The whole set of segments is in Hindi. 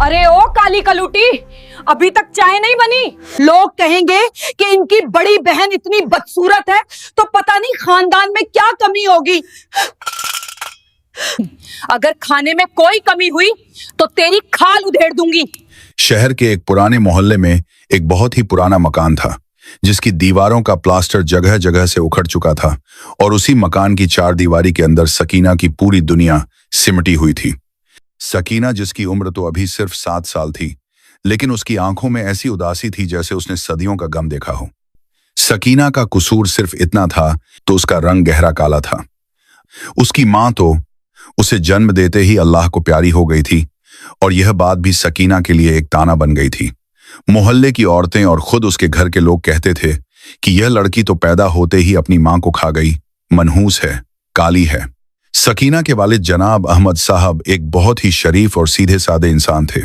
अरे ओ काली कलूटी, अभी तक चाय नहीं बनी। लोग कहेंगे कि इनकी बड़ी बहन इतनी बदसूरत है तो पता नहीं खानदान में क्या कमी होगी। अगर खाने में कोई कमी हुई तो तेरी खाल उधेड़ दूंगी। शहर के एक पुराने मोहल्ले में एक बहुत ही पुराना मकान था जिसकी दीवारों का प्लास्टर जगह जगह से उखड़ चुका था और उसी मकान की चार दीवारी के अंदर सकीना की पूरी दुनिया सिमटी हुई थी। सकीना, जिसकी उम्र तो अभी सिर्फ 7 साल थी, लेकिन उसकी आंखों में ऐसी उदासी थी जैसे उसने सदियों का गम देखा हो। सकीना का कसूर सिर्फ इतना था तो उसका रंग गहरा काला था। उसकी मां तो उसे जन्म देते ही अल्लाह को प्यारी हो गई थी और यह बात भी सकीना के लिए एक ताना बन गई थी। मोहल्ले की औरतें और खुद उसके घर के लोग कहते थे कि यह लड़की तो पैदा होते ही अपनी मां को खा गई, मनहूस है, काली है। सकीना के वालिद जनाब अहमद साहब एक बहुत ही शरीफ और सीधे साधे इंसान थे।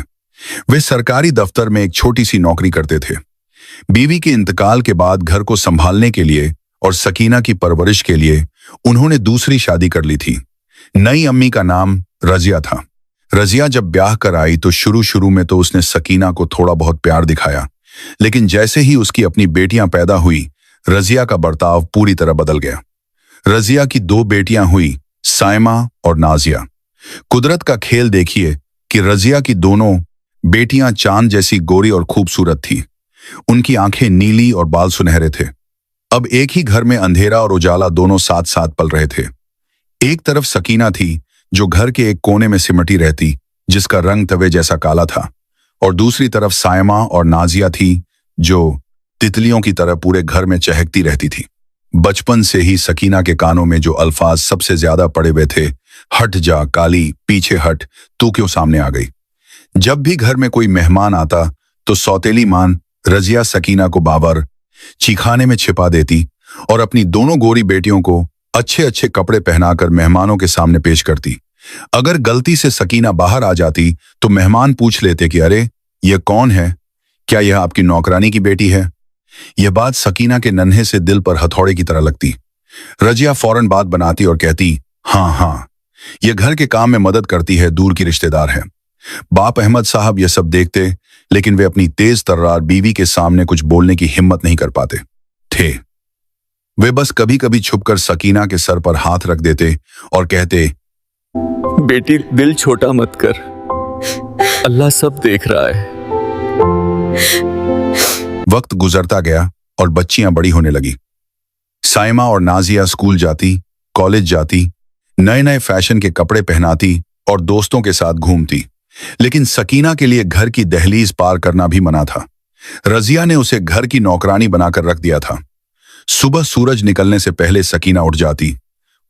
वे सरकारी दफ्तर में एक छोटी सी नौकरी करते थे। बीवी के इंतकाल के बाद घर को संभालने के लिए और सकीना की परवरिश के लिए उन्होंने दूसरी शादी कर ली थी। नई अम्मी का नाम रजिया था। रजिया जब ब्याह कर आई तो शुरू में तो उसने सकीना को थोड़ा बहुत प्यार दिखाया, लेकिन जैसे ही उसकी अपनी बेटियां पैदा हुई, रजिया का बर्ताव पूरी तरह बदल गया। रजिया की 2 बेटियां हुई, साइमा और नाजिया। कुदरत का खेल देखिए कि रजिया की दोनों बेटियां चांद जैसी गोरी और खूबसूरत थी। उनकी आंखें नीली और बाल सुनहरे थे। अब एक ही घर में अंधेरा और उजाला दोनों साथ साथ पल रहे थे। एक तरफ सकीना थी जो घर के एक कोने में सिमटी रहती, जिसका रंग तवे जैसा काला था, और दूसरी तरफ साइमा और नाजिया थी जो तितलियों की तरह पूरे घर में चहकती रहती थी। बचपन से ही सकीना के कानों में जो अल्फाज सबसे ज्यादा पड़े हुए थे, हट जा काली, पीछे हट, तू क्यों सामने आ गई। जब भी घर में कोई मेहमान आता तो सौतेली मान रजिया सकीना को बाबर चीखाने में छिपा देती और अपनी दोनों गोरी बेटियों को अच्छे अच्छे कपड़े पहनाकर मेहमानों के सामने पेश करती। अगर गलती से सकीना बाहर आ जाती तो मेहमान पूछ लेते कि अरे यह कौन है, क्या यह आपकी नौकरानी की बेटी है। यह बात सकीना के नन्हे से दिल पर हथौड़े की तरह लगती। रजिया फौरन बात बनाती और कहती, हाँ, यह घर के काम में मदद करती है, दूर की रिश्तेदार है। बाप अहमद साहब यह सब देखते, लेकिन वे अपनी तेज तर्रार बीवी के सामने कुछ बोलने की हिम्मत नहीं कर पाते थे। वे बस कभी कभी छुपकर सकीना के सर पर हाथ रख देते और कहते, बेटी दिल छोटा मत कर, अल्लाह सब देख रहा है। वक्त गुजरता गया और बच्चियां बड़ी होने लगी। साइमा और नाजिया स्कूल जाती, कॉलेज जाती, नए नए फैशन के कपड़े पहनाती और दोस्तों के साथ घूमती, लेकिन सकीना के लिए घर की दहलीज पार करना भी मना था। रजिया ने उसे घर की नौकरानी बनाकर रख दिया था। सुबह सूरज निकलने से पहले सकीना उठ जाती,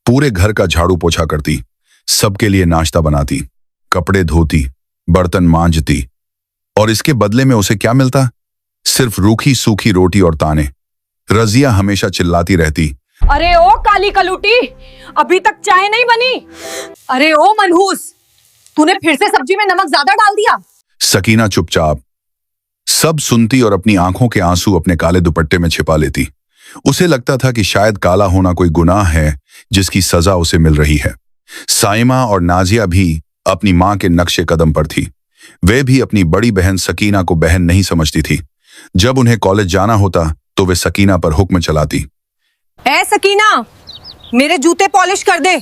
पूरे घर का झाड़ू पोछा करती, सबके लिए नाश्ता बनाती, कपड़े धोती, बर्तन मांजती, और इसके बदले में उसे क्या मिलता? सिर्फ रूखी सूखी रोटी और ताने। रजिया हमेशा चिल्लाती रहती, अरे ओ काली कलूटी, अभी तक चाय नहीं बनी। अरे ओ मनहूस, तूने फिर से सब्जी में नमक ज्यादा डाल दिया। सकीना चुपचाप सब सुनती और अपनी आंखों के आंसू अपने काले दुपट्टे में छिपा लेती। उसे लगता था कि शायद काला होना कोई गुनाह है जिसकी सजा उसे मिल रही है। साइमा और नाजिया भी अपनी मां के नक्शे कदम पर थी। वे भी अपनी बड़ी बहन सकीना को बहन नहीं समझती थी। जब उन्हें कॉलेज जाना होता तो वे सकीना पर हुक्म चलाती, ए सकीना, मेरे जूते पॉलिश कर दे।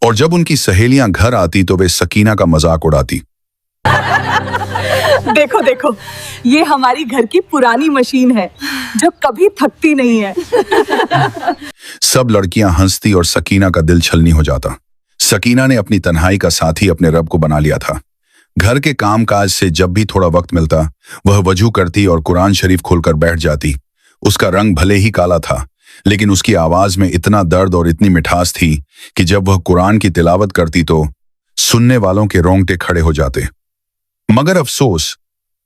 और जब उनकी सहेलियां घर आती तो वे सकीना का मजाक उड़ाती। देखो देखो, ये हमारी घर की पुरानी मशीन है जो कभी थकती नहीं है। सब लड़कियां हंसती और सकीना का दिल छलनी हो जाता। सकीना ने अपनी तन्हाई का साथी अपने रब को बना लिया था। घर के कामकाज से जब भी थोड़ा वक्त मिलता, वह वजू करती और कुरान शरीफ खोलकर बैठ जाती। उसका रंग भले ही काला था, लेकिन उसकी आवाज में इतना दर्द और इतनी मिठास थी कि जब वह कुरान की तिलावत करती तो सुनने वालों के रोंगटे खड़े हो जाते। मगर अफसोस,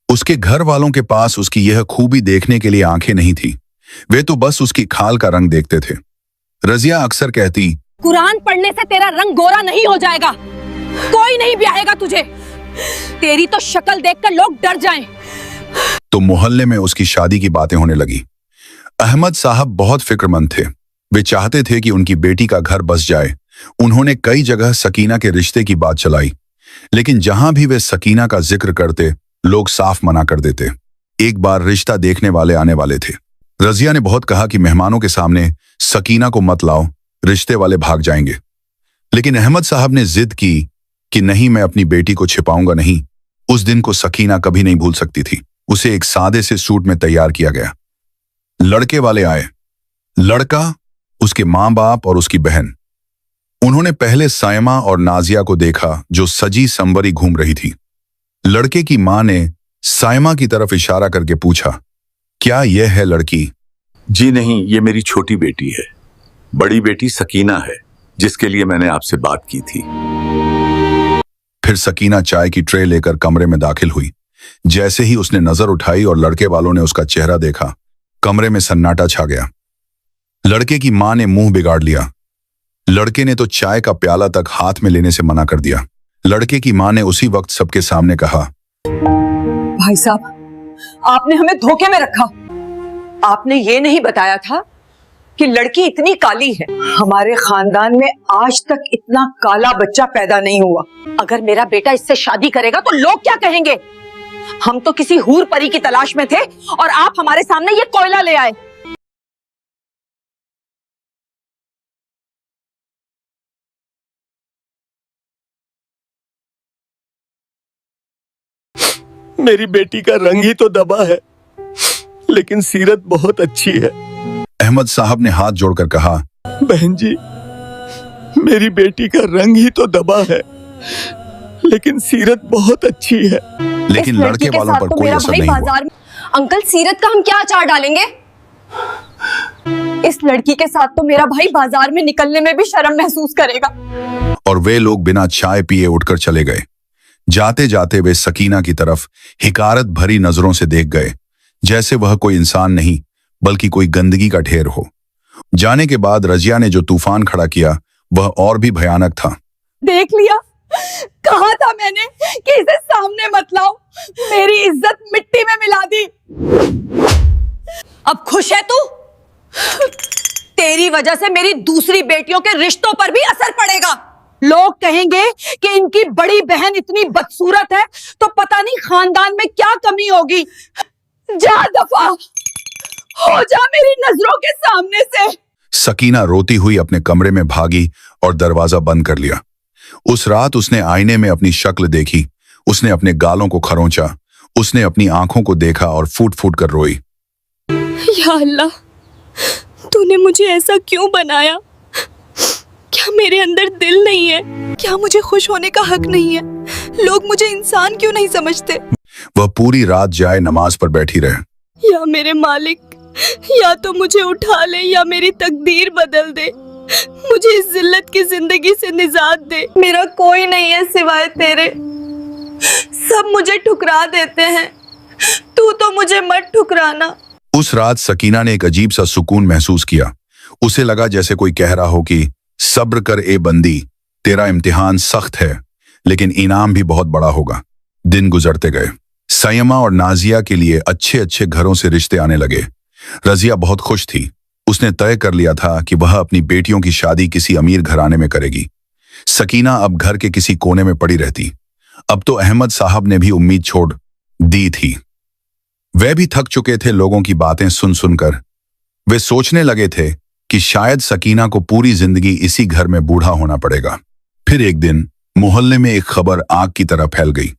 उसके घर वालों के पास उसकी यह खूबी देखने के लिए आंखें नहीं थी। वे तो बस उसकी खाल का रंग देखते थे। रजिया अक्सर कहती, कुरान पढ़ने से तेरा रंग गोरा नहीं हो जाएगा, कोई नहीं ब्याहेगा तुझे, तेरी तो शक्ल देखकर लोग डर जाएं। तो मोहल्ले में उसकी शादी की बातें होने लगी। अहमद साहब बहुत फिक्रमंद थे। वे चाहते थे कि उनकी बेटी का घर बस जाए। उन्होंने कई जगह सकीना के रिश्ते की बात चलाई, लेकिन जहां भी वे सकीना का जिक्र करते लोग साफ मना कर देते। एक बार रिश्ता देखने वाले आने वाले थे। रजिया ने बहुत कहा कि मेहमानों के सामने सकीना को मत लाओ, रिश्ते वाले भाग जाएंगे। लेकिन अहमद साहब ने जिद की कि नहीं, मैं अपनी बेटी को छिपाऊंगा नहीं। उस दिन को सकीना कभी नहीं भूल सकती थी। उसे एक सादे से सूट में तैयार किया गया। लड़के वाले आए। लड़का, उसके मां बाप और उसकी बहन। उन्होंने पहले सायमा और नाजिया को देखा जो सजी संवरी घूम रही थी। लड़के की मां ने सायमा की तरफ इशारा करके पूछा, क्या यह है लड़की? जी नहीं, ये मेरी छोटी बेटी है। बड़ी बेटी सकीना है, जिसके लिए मैंने आपसे बात की थी। फिर सकीना चाय की ट्रे लेकर कमरे में दाखिल हुई। जैसे ही उसने नजर उठाई और लड़के वालों ने उसका चेहरा देखा, कमरे में सन्नाटा छा गया। लड़के की मां ने मुंह बिगाड़ लिया। लड़के ने तो चाय का प्याला तक हाथ में लेने से मना कर दिया। लड़के की मां ने उसी वक्त सबके सामने कहा, भाई साहब, आपने हमें धोखे में रखा। आपने ये नहीं बताया था कि लड़की इतनी काली है। हमारे खानदान में आज तक इतना काला बच्चा पैदा नहीं हुआ। अगर मेरा बेटा इससे शादी करेगा तो लोग क्या कहेंगे? हम तो किसी हूर परी की तलाश में थे और आप हमारे सामने ये कोयला ले आए। मेरी बेटी का रंग ही तो दबा है, लेकिन सीरत बहुत अच्छी है। अहमद साहब ने हाथ जोड़कर कहा, बहन जी, मेरी बेटी का रंग ही तो दबा है, लेकिन सीरत बहुत अच्छी है। लेकिन लड़के वालों पर कोई असर नहीं हुआ। अंकल, सीरत का हम क्या अचार डालेंगे? इस लड़की के साथ तो मेरा भाई बाजार में निकलने में भी शर्म महसूस करेगा। और वे लोग बिना चाय पिए उठकर चले गए। जाते जाते वे सकीना की तरफ हिकारत भरी नजरों से देख गए, जैसे वह कोई इंसान नहीं बल्कि कोई गंदगी का ढेर हो। जाने के बाद रजिया ने जो तूफान खड़ा किया वह और भी भयानक था। देख लिया, कहा था मैंने कि इसे सामने मत लाओ। मेरी इज्जत मिट्टी में मिला दी। अब खुश है तू? तेरी वजह से मेरी दूसरी बेटियों के रिश्तों पर भी असर पड़ेगा। लोग कहेंगे कि इनकी बड़ी बहन इतनी बदसूरत है तो पता नहीं खानदान में क्या कमी होगी। जा दफा हो जा मेरी नजरों के सामने से। सकीना रोती हुई अपने कमरे में भागी और दरवाजा बंद कर लिया। उस रात उसने आईने में अपनी शक्ल देखी। उसने अपने गालों को खरोंचा। उसने अपनी आंखों को देखा और फूट फूट कर रोई। या अल्लाह, तूने मुझे ऐसा क्यों बनाया? क्या मेरे अंदर दिल नहीं है? क्या मुझे खुश होने का हक नहीं है? लोग मुझे इंसान क्यों नहीं समझते? वह पूरी रात जाए नमाज पर बैठी रहे। या मेरे मालिक, या तो मुझे उठा ले या मेरी तकदीर बदल दे। मुझे इस जिल्लत की जिंदगी से निजात दे। मेरा कोई नहीं है सिवाय तेरे। सब मुझे ठुकरा देते हैं, तू तो मुझे मत ठुकराना। उस रात सकीना ने एक अजीब सा सुकून महसूस किया। उसे लगा जैसे कोई कह रहा हो कि सब्र कर ए बंदी, तेरा इम्तिहान सख्त है लेकिन इनाम भी बहुत बड़ा होगा। दिन गुजरते गए। सायमा और नाजिया के लिए अच्छे अच्छे घरों से रिश्ते आने लगे। रजिया बहुत खुश थी। उसने तय कर लिया था कि वह अपनी बेटियों की शादी किसी अमीर घराने में करेगी। सकीना अब घर के किसी कोने में पड़ी रहती। अब तो अहमद साहब ने भी उम्मीद छोड़ दी थी। वे भी थक चुके थे लोगों की बातें सुन सुनकर। वे सोचने लगे थे कि शायद सकीना को पूरी जिंदगी इसी घर में बूढ़ा होना पड़ेगा। फिर एक दिन मोहल्ले में एक खबर आग की तरह फैल गई।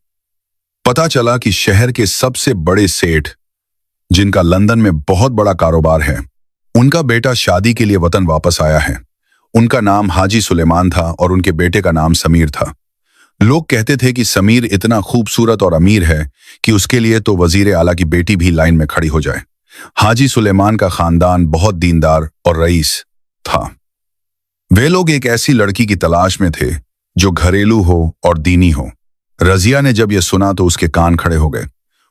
पता चला कि शहर के सबसे बड़े सेठ, जिनका लंदन में बहुत बड़ा कारोबार है, उनका बेटा शादी के लिए वतन वापस आया है। उनका नाम हाजी सुलेमान था और उनके बेटे का नाम समीर था। लोग कहते थे कि समीर इतना खूबसूरत और अमीर है कि उसके लिए तो वजीर आला की बेटी भी लाइन में खड़ी हो जाए। हाजी सुलेमान का खानदान बहुत दीनदार और रईस था। वे लोग एक ऐसी लड़की की तलाश में थे जो घरेलू हो और दीनी हो। रजिया ने जब यह सुना तो उसके कान खड़े हो गए।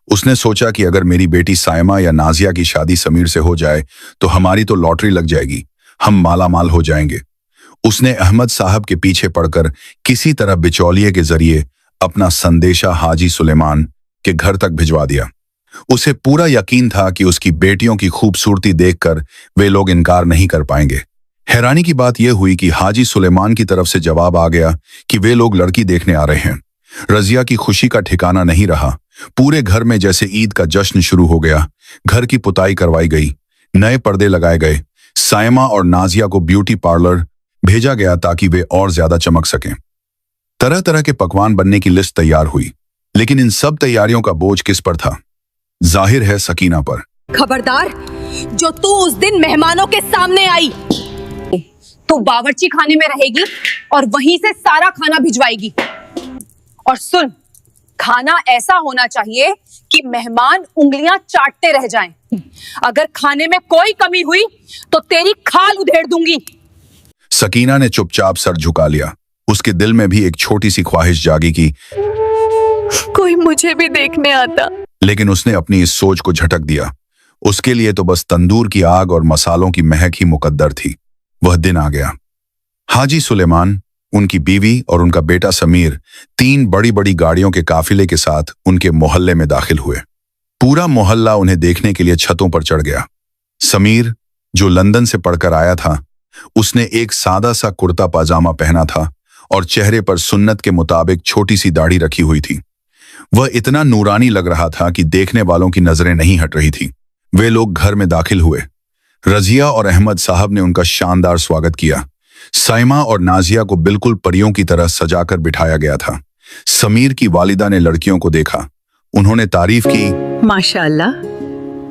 उसने सोचा कि अगर मेरी बेटी सायमा या नाजिया की शादी समीर से हो जाए तो हमारी तो लॉटरी लग जाएगी, हम माला माल हो जाएंगे। उसने अहमद साहब के पीछे पड़कर किसी तरह बिचौलिए के जरिए अपना संदेशा हाजी सुलेमान के घर तक भिजवा दिया। उसे पूरा यकीन था कि उसकी बेटियों की खूबसूरती देखकर वे लोग इनकार नहीं कर पाएंगे। हैरानी की बात यह हुई कि हाजी सुलेमान की तरफ से जवाब आ गया कि वे लोग लड़की देखने आ रहे हैं। रजिया की खुशी का ठिकाना नहीं रहा। पूरे घर में जैसे ईद का जश्न शुरू हो गया। घर की पुताई करवाई गई, नए पर्दे लगाए गए। सायमा और नाजिया को ब्यूटी पार्लर भेजा गया ताकि वे और ज्यादा चमक सकें। तरह तरह के पकवान बनने की लिस्ट तैयार हुई, लेकिन इन सब तैयारियों का बोझ किस पर था? जाहिर है सकीना पर। खबरदार, जो तू उस दिन मेहमानों के सामने आई, तो बावर्ची खाने में रहेगी और वहीं से सारा खाना भिजवाएगी। और सुन, खाना ऐसा होना चाहिए कि मेहमान उंगलियां चाटते रह जाएं। अगर खाने में कोई कमी हुई तो तेरी खाल उधेड़ दूंगी। सकीना ने चुपचाप सर झुका लिया। उसके दिल में भी एक छोटी सी ख्वाहिश जागी कि कोई मुझे भी देखने आता। लेकिन उसने अपनी इस सोच को झटक दिया। उसके लिए तो बस तंदूर की आग और मसालों की महक ही मुकद्दर थी। वह दिन आ गया। हाजी सुलेमान, उनकी बीवी और उनका बेटा समीर 3 बड़ी बड़ी गाड़ियों के काफिले के साथ उनके मोहल्ले में दाखिल हुए। पूरा मोहल्ला उन्हें देखने के लिए छतों पर चढ़ गया। समीर, जो लंदन से पढ़कर आया था, उसने एक सादा सा कुर्ता पाजामा पहना था और चेहरे पर सुन्नत के मुताबिक छोटी सी दाढ़ी रखी हुई थी। वह इतना नूरानी लग रहा था कि देखने वालों की नजरें नहीं हट रही थी। वे लोग घर में दाखिल हुए। रजिया और अहमद साहब ने उनका शानदार स्वागत किया। साइमा और नाजिया को बिल्कुल परियों की तरह सजाकर बिठाया गया था। समीर की वालिदा ने लड़कियों को देखा। उन्होंने तारीफ की, माशाअल्लाह,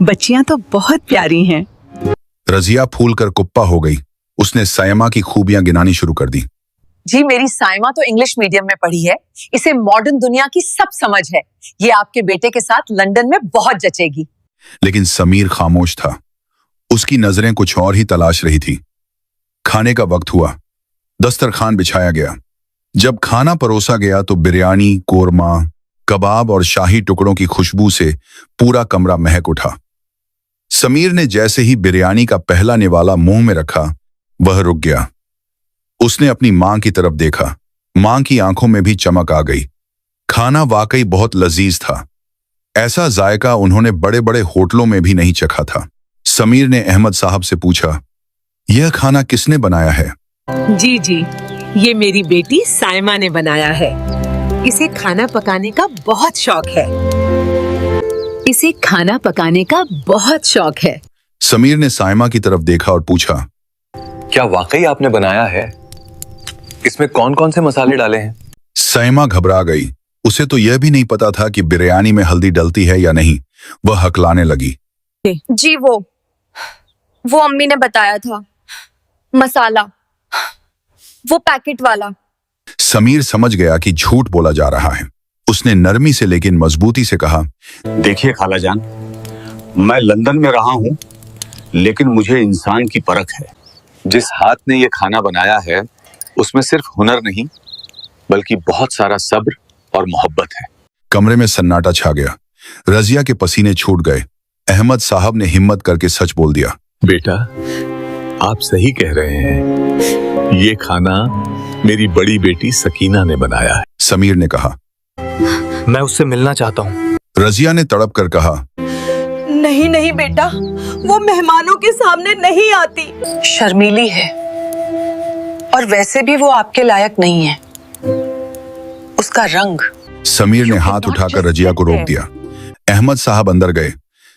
बच्चियां तो बहुत प्यारी हैं। रजिया फूल कर कुप्पा हो गई। उसने साइमा की खूबियां गिनानी शुरू कर दी। जी, मेरी साइमा तो इंग्लिश मीडियम में पढ़ी है, इसे मॉडर्न दुनिया की सब समझ है। ये आपके बेटे के साथ लंदन में बहुत जचेगी। लेकिन समीर खामोश था। उसकी नजरें कुछ और ही तलाश रही थी। खाने का वक्त हुआ। दस्तरखान बिछाया गया। जब खाना परोसा गया तो बिरयानी, कोरमा, कबाब और शाही टुकड़ों की खुशबू से पूरा कमरा महक उठा। समीर ने जैसे ही बिरयानी का पहला निवाला मुंह में रखा, वह रुक गया। उसने अपनी मां की तरफ देखा। मां की आंखों में भी चमक आ गई। खाना वाकई बहुत लजीज था। ऐसा जायका उन्होंने बड़े बड़े होटलों में भी नहीं चखा था। समीर ने अहमद साहब से पूछा, यह खाना किसने बनाया है? जी जी, ये मेरी बेटी साइमा ने बनाया है। इसे खाना पकाने का बहुत शौक है। इसे खाना पकाने का बहुत शौक है। समीर ने साइमा की तरफ देखा और पूछा, क्या वाकई आपने बनाया है? इसमें कौन कौन से मसाले डाले हैं? साइमा घबरा गई। उसे तो यह भी नहीं पता था कि बिरयानी में हल्दी डलती है या नहीं। वह हकलाने लगी। जी, वो अम्मी ने बताया था। मसाला, वो पैकेट वाला। समीर समझ गया कि झूठ बोला जा रहा है। उसने नरमी से लेकिन मजबूती से कहा, देखिए खालाजान, मैं लंदन में रहा हूँ, लेकिन मुझे इंसान की परख है। जिस हाथ ने ये खाना बनाया है, उसमें सिर्फ हुनर नहीं, बल्कि बहुत सारा सब्र और मोहब्बत है। कमरे में सन्नाटा छा गया। रजिया के पसीने छूट गए। अहमद साहब ने हिम्मत करके सच बोल दिया, बेटा, आप सही कह रहे हैं। ये खाना मेरी बड़ी बेटी सकीना ने बनाया है। समीर ने कहा। मैं उससे मिलना चाहता हूँ। रजिया ने तड़प कर कहा, नहीं नहीं बेटा, वो मेहमानों के सामने नहीं आती। शर्मीली है और वैसे भी वो आपके लायक नहीं है। उसका रंग। समीर ने हाथ उठाकर रजिया को रोक दिया। अहमद साहब अंदर गए।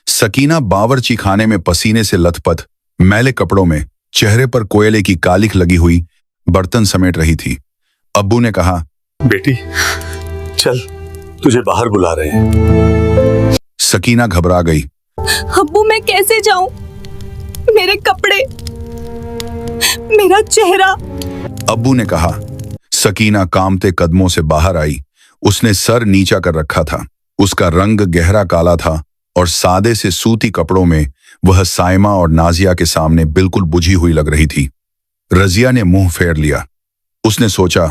सकीना बावर्ची खाने में पसीने से लथपथ, मैले कपड़ों में, चेहरे पर कोयले की कालिख लगी हुई बर्तन समेट रही थी। अब्बू ने कहा, बेटी, चल, तुझे बाहर बुला रहे हैं। सकीना घबरा गई। अब्बू, मैं कैसे जाऊं? मेरे कपड़े, मेरा चेहरा। अब्बू ने कहा। सकीना कांपते कदमों से बाहर आई। उसने सर नीचा कर रखा था। उसका रंग गहरा काला था और सादे से सूती कपड़ों में वह साइमा और नाजिया के सामने बिल्कुल बुझी हुई लग रही थी। रजिया ने मुंह फेर लिया। उसने सोचा,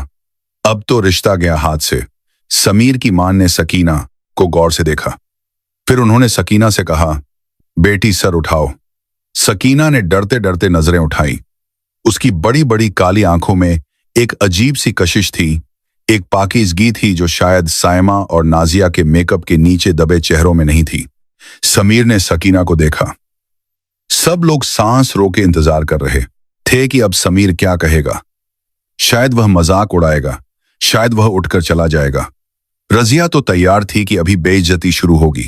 अब तो रिश्ता गया हाथ से। समीर की मां ने सकीना को गौर से देखा। फिर उन्होंने सकीना से कहा, बेटी सर उठाओ। सकीना ने डरते डरते नजरें उठाई। उसकी बड़ी बड़ी काली आंखों में एक अजीब सी कशिश थी, एक पाकीज़गी थी जो शायद साइमा और नाजिया के मेकअप के नीचे दबे चेहरों में नहीं थी। समीर ने सकीना को देखा। सब लोग सांस रोके इंतजार कर रहे थे कि अब समीर क्या कहेगा। शायद वह मजाक उड़ाएगा, शायद वह उठकर चला जाएगा, रजिया तो तैयार थी कि अभी बेइज्जती शुरू होगी,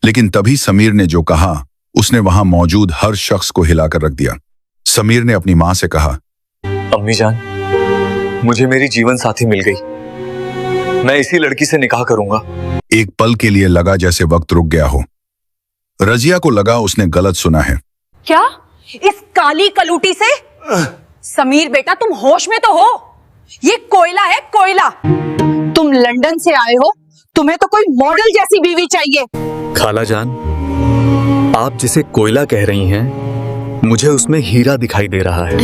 लेकिन तभी समीर ने जो कहा उसने वहां मौजूद हर शख्स को हिलाकर रख दिया। समीर ने अपनी मां से कहा, अम्मी जान, मुझे मेरी जीवन साथी मिल गई। मैं इसी लड़की से निकाह करूंगा। एक पल के लिए लगा जैसे वक्त रुक गया हो। रजिया को लगा उसने गलत सुना है। क्या? इस काली कलूटी से? समीर बेटा, तुम होश में तो हो? ये कोयला है, कोयला। तुम लंदन से आए हो, तुम्हें तो कोई मॉडल जैसी बीवी चाहिए। खाला जान, आप जिसे कोयला कह रही हैं, मुझे उसमें हीरा दिखाई दे रहा है।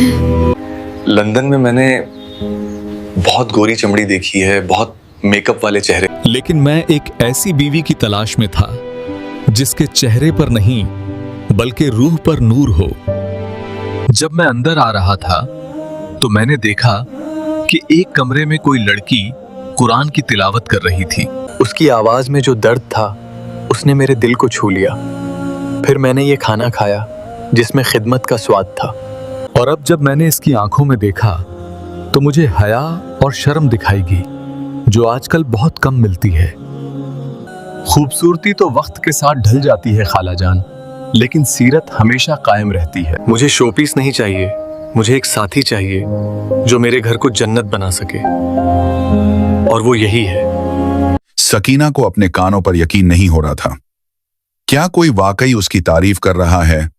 लंदन में मैंने बहुत गोरी चमड़ी देखी है, बहुत मेकअप वाले चेहरे, लेकिन मैं एक ऐसी बीवी की तलाश में था जिसके चेहरे पर नहीं बल्कि रूह पर नूर हो। जब मैं अंदर आ रहा था तो मैंने देखा कि एक कमरे में कोई लड़की कुरान की तिलावत कर रही थी। उसकी आवाज में जो दर्द था उसने मेरे दिल को छू लिया। फिर मैंने ये खाना खाया जिसमें खिदमत का स्वाद था। और अब जब मैंने इसकी आंखों में देखा तो मुझे हया और शर्म दिखाएगी जो आजकल बहुत कम मिलती है। खूबसूरती तो वक्त के साथ ढल जाती है खाला जान, लेकिन सीरत हमेशा कायम रहती है। मुझे शोपीस नहीं चाहिए, मुझे एक साथी चाहिए जो मेरे घर को जन्नत बना सके, और वो यही है। सकीना को अपने कानों पर यकीन नहीं हो रहा था। क्या कोई वाकई उसकी तारीफ कर रहा है?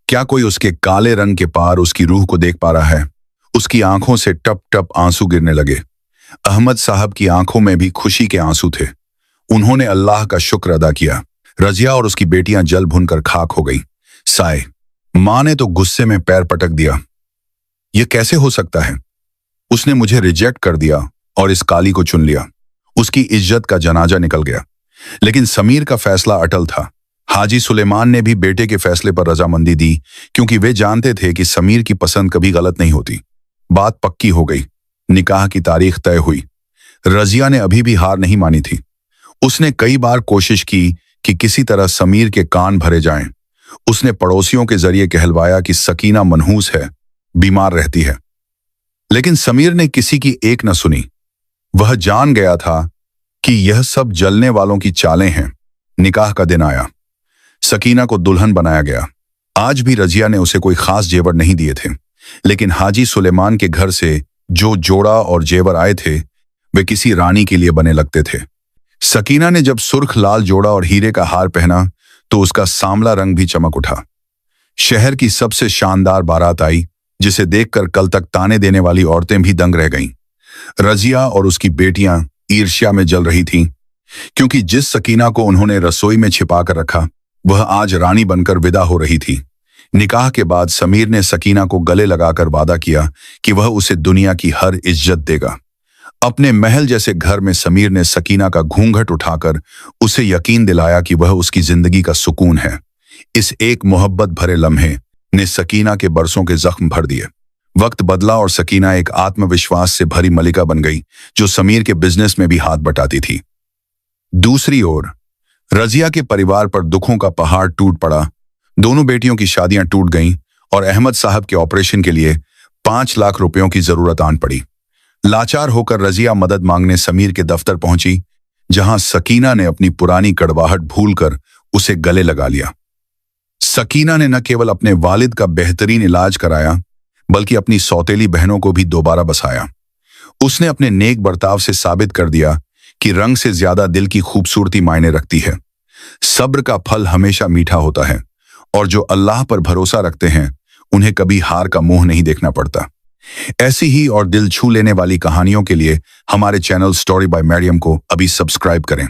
क्या कोई उसके काले रंग के पार उसकी रूह को देख पा रहा है? उसकी आंखों से टप टप आंसू गिरने लगे। अहमद साहब की आंखों में भी खुशी के आंसू थे। उन्होंने अल्लाह का शुक्र अदा किया। रजिया और उसकी बेटियां जल भुनकर खाक हो गई। साए, मां ने तो गुस्से में पैर पटक दिया। यह कैसे हो सकता है? उसने मुझे रिजेक्ट कर दिया और इस काली को चुन लिया। उसकी इज्जत का जनाजा निकल गया। लेकिन समीर का फैसला अटल था। हाजी सुलेमान ने भी बेटे के फैसले पर रजामंदी दी, क्योंकि वे जानते थे कि समीर की पसंद कभी गलत नहीं होती। बात पक्की हो गई। निकाह की तारीख तय हुई। रजिया ने अभी भी हार नहीं मानी थी। उसने कई बार कोशिश की कि किसी तरह समीर के कान भरे जाएं। उसने पड़ोसियों के जरिए कहलवाया कि सकीना मनहूस है, बीमार रहती है। लेकिन समीर ने किसी की एक न सुनी। वह जान गया था कि यह सब जलने वालों की चालें हैं। निकाह का दिन आया। सकीना को दुल्हन बनाया गया। आज भी रजिया ने उसे कोई खास जेवर नहीं दिए थे, लेकिन हाजी सुलेमान के घर से जो जोड़ा और जेवर आए थे वे किसी रानी के लिए बने लगते थे। सकीना ने जब सुर्ख लाल जोड़ा और हीरे का हार पहना तो उसका सांवला रंग भी चमक उठा। शहर की सबसे शानदार बारात आई, जिसे देखकर कल तक ताने देने वाली औरतें भी दंग रह गईं। रजिया और उसकी बेटियां ईर्ष्या में जल रही थीं, क्योंकि जिस सकीना को उन्होंने रसोई में छिपा कर रखा वह आज रानी बनकर विदा हो रही थी। निकाह के बाद समीर ने सकीना को गले लगाकर वादा किया कि वह उसे दुनिया की हर इज्जत देगा। अपने महल जैसे घर में समीर ने सकीना का घूंघट उठाकर उसे यकीन दिलाया कि वह उसकी जिंदगी का सुकून है। इस एक मोहब्बत भरे लम्हे ने सकीना के बरसों के जख्म भर दिए। वक्त बदला और सकीना एक आत्मविश्वास से भरी मलिका बन गई जो समीर के बिजनेस में भी हाथ बटाती थी। दूसरी ओर रजिया के परिवार पर दुखों का पहाड़ टूट पड़ा। दोनों बेटियों की शादियां टूट गईं और अहमद साहब के ऑपरेशन के लिए 5 लाख रुपयों की जरूरत आन पड़ी। लाचार होकर रजिया मदद मांगने समीर के दफ्तर पहुंची, जहां सकीना ने अपनी पुरानी कड़वाहट भूलकर उसे गले लगा लिया। सकीना ने न केवल अपने वालिद का बेहतरीन इलाज कराया, बल्कि अपनी सौतेली बहनों को भी दोबारा बसाया। उसने अपने नेक बर्ताव से साबित कर दिया कि रंग से ज्यादा दिल की खूबसूरती मायने रखती है। सब्र का फल हमेशा मीठा होता है और जो अल्लाह पर भरोसा रखते हैं उन्हें कभी हार का मुंह नहीं देखना पड़ता। ऐसी ही और दिल छू लेने वाली कहानियों के लिए हमारे चैनल स्टोरी बाय मरियम को अभी सब्सक्राइब करें।